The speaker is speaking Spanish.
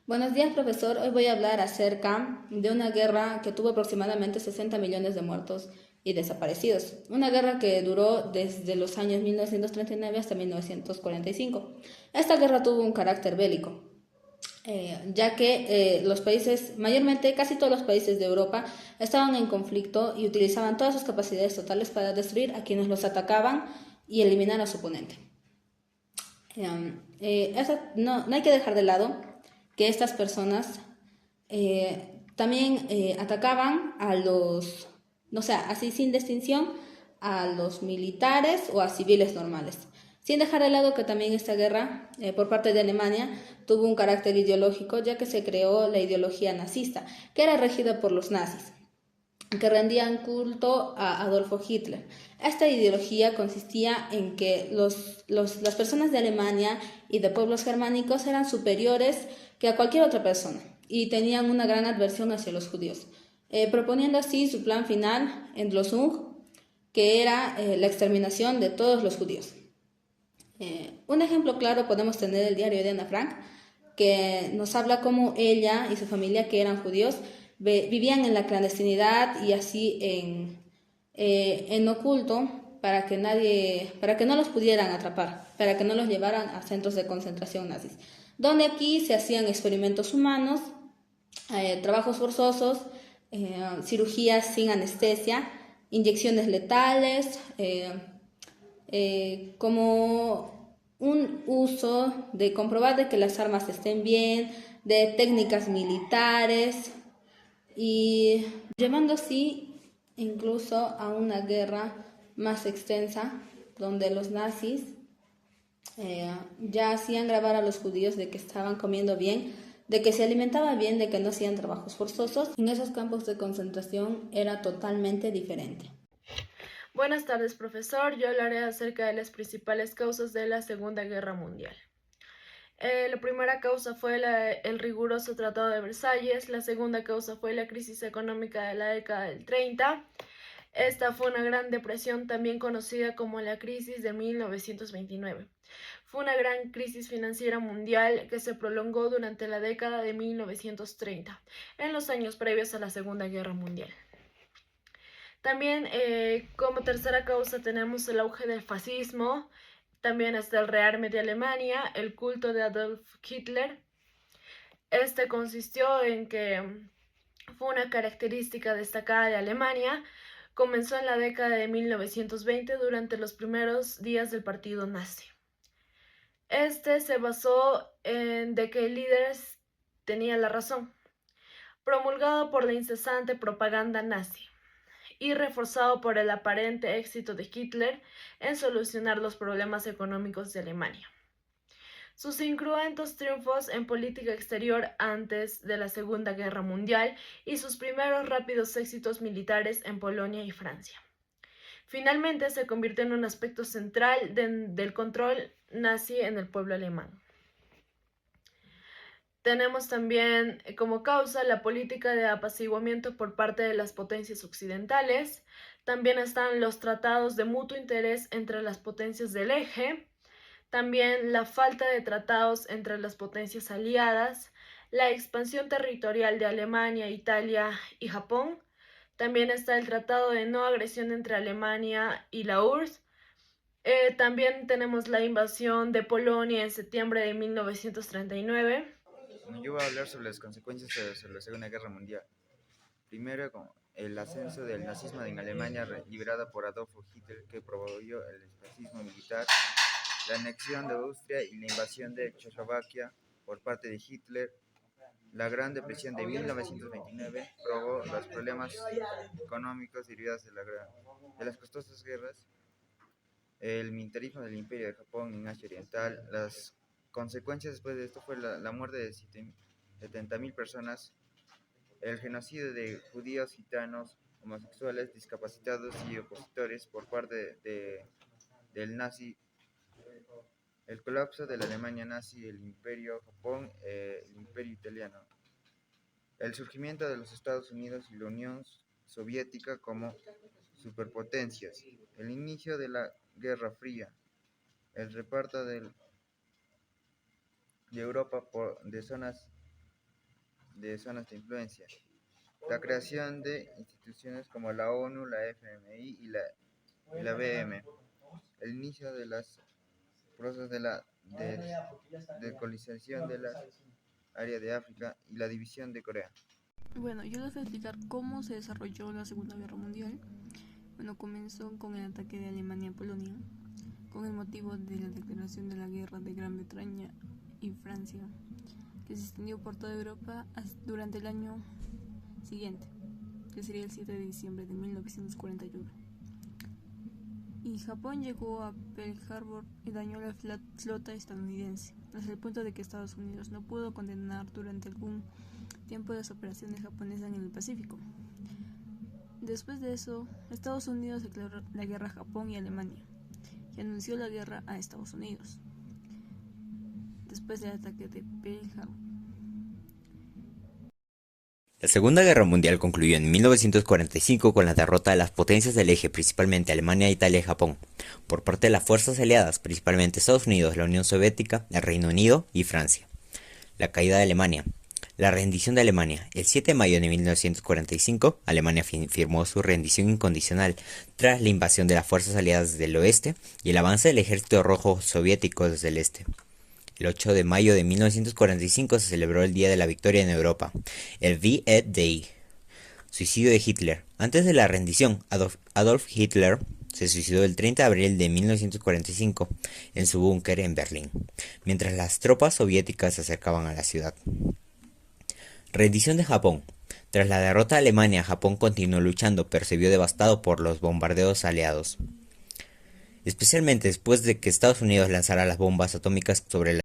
Buenos días, profesor. Hoy voy a hablar acerca de una guerra que tuvo aproximadamente 60 millones de muertos y desaparecidos. Una guerra que duró desde los años 1939 hasta 1945. Esta guerra tuvo un carácter bélico, ya que los países, mayormente casi todos los países de Europa, estaban en conflicto y utilizaban todas sus capacidades totales para destruir a quienes los atacaban y eliminar a su oponente. No hay que dejar de lado que estas personas también atacaban a los, no sé, así sin distinción, a los militares o a civiles normales. Sin dejar de lado que también esta guerra, por parte de Alemania, tuvo un carácter ideológico, ya que se creó la ideología nazista, que era regida por los nazis, que rendían culto a Adolfo Hitler. Esta ideología consistía en que las personas de Alemania y de pueblos germánicos eran superiores que a cualquier otra persona y tenían una gran adversión hacia los judíos, proponiendo así su plan final, Endlösung, que era la exterminación de todos los judíos. Un ejemplo claro podemos tener el diario de Ana Frank, que nos habla cómo ella y su familia, que eran judíos, vivían en la clandestinidad y así en oculto para que no los pudieran atrapar, para que no los llevaran a centros de concentración nazis, donde aquí se hacían experimentos humanos, trabajos forzosos, cirugías sin anestesia, inyecciones letales, como un uso de comprobar de que las armas estén bien, de técnicas militares y llevando así incluso a una guerra más extensa donde los nazis ya hacían grabar a los judíos de que estaban comiendo bien, de que se alimentaban bien, de que no hacían trabajos forzosos. En esos campos de concentración era totalmente diferente. Buenas tardes, profesor. Yo hablaré acerca de las principales causas de la Segunda Guerra Mundial. La primera causa fue el riguroso Tratado de Versalles, la segunda causa fue la crisis económica de la década del 30. Esta fue una gran depresión, también conocida como la crisis de 1929. Fue una gran crisis financiera mundial que se prolongó durante la década de 1930, en los años previos a la Segunda Guerra Mundial. También como tercera causa tenemos el auge del fascismo, también está el rearme de Alemania, el culto de Adolf Hitler. Este consistió en que fue una característica destacada de Alemania. Comenzó en la década de 1920 durante los primeros días del partido nazi. Este se basó en de que el líder tenía la razón, promulgado por la incesante propaganda nazi y reforzado por el aparente éxito de Hitler en solucionar los problemas económicos de Alemania. Sus incruentos triunfos en política exterior antes de la Segunda Guerra Mundial y sus primeros rápidos éxitos militares en Polonia y Francia. Finalmente se convirtió en un aspecto central del control nazi en el pueblo alemán. Tenemos también como causa la política de apaciguamiento por parte de las potencias occidentales. También están los tratados de mutuo interés entre las potencias del eje. También la falta de tratados entre las potencias aliadas. La expansión territorial de Alemania, Italia y Japón. También está el tratado de no agresión entre Alemania y la URSS. También tenemos la invasión de Polonia en septiembre de 1939. Bueno, yo voy a hablar sobre las consecuencias sobre la Segunda Guerra Mundial. Primero, el ascenso del nazismo en Alemania, liderada por Adolfo Hitler, que provocó el fascismo militar, la anexión de Austria y la invasión de Checoslovaquia por parte de Hitler, la Gran Depresión de 1929 provocó los problemas económicos derivados de las costosas guerras, el militarismo del Imperio de Japón en Asia Oriental. Las consecuencias después de esto fue la muerte de 70.000 personas, el genocidio de judíos, gitanos, homosexuales, discapacitados y opositores por parte del nazi, el colapso de la Alemania nazi, el Imperio Japón, el Imperio Italiano, el surgimiento de los Estados Unidos y la Unión Soviética como superpotencias, el inicio de la Guerra Fría, el reparto de Europa de zonas de zonas de influencia, la creación de instituciones como la ONU, la FMI y la BM, el inicio de las procesos de la descolonización de la área de África y la división de Corea. Bueno, yo les voy a explicar cómo se desarrolló la Segunda Guerra Mundial. Bueno, comenzó con el ataque de Alemania a Polonia, con el motivo de la declaración de la guerra de Gran Bretaña y Francia, que se extendió por toda Europa durante el año siguiente, que sería el 7 de diciembre de 1941. Y Japón llegó a Pearl Harbor y dañó la flota estadounidense, hasta el punto de que Estados Unidos no pudo condenar durante algún tiempo las operaciones japonesas en el Pacífico. Después de eso, Estados Unidos declaró la guerra a Japón y Alemania, y anunció la guerra a Estados Unidos, después del ataque de Pearl Harbor. La Segunda Guerra Mundial concluyó en 1945 con la derrota de las potencias del eje, principalmente Alemania, Italia y Japón, por parte de las fuerzas aliadas, principalmente Estados Unidos, la Unión Soviética, el Reino Unido y Francia. La caída de Alemania. La rendición de Alemania. El 7 de mayo de 1945, Alemania firmó su rendición incondicional tras la invasión de las fuerzas aliadas desde el oeste y el avance del ejército rojo soviético desde el este. El 8 de mayo de 1945 se celebró el Día de la Victoria en Europa, el V-Day. Suicidio de Hitler. Antes de la rendición, Adolf Hitler se suicidó el 30 de abril de 1945 en su búnker en Berlín, mientras las tropas soviéticas se acercaban a la ciudad. Rendición de Japón. Tras la derrota de Alemania, Japón continuó luchando, pero se vio devastado por los bombardeos aliados, especialmente después de que Estados Unidos lanzara las bombas atómicas sobre la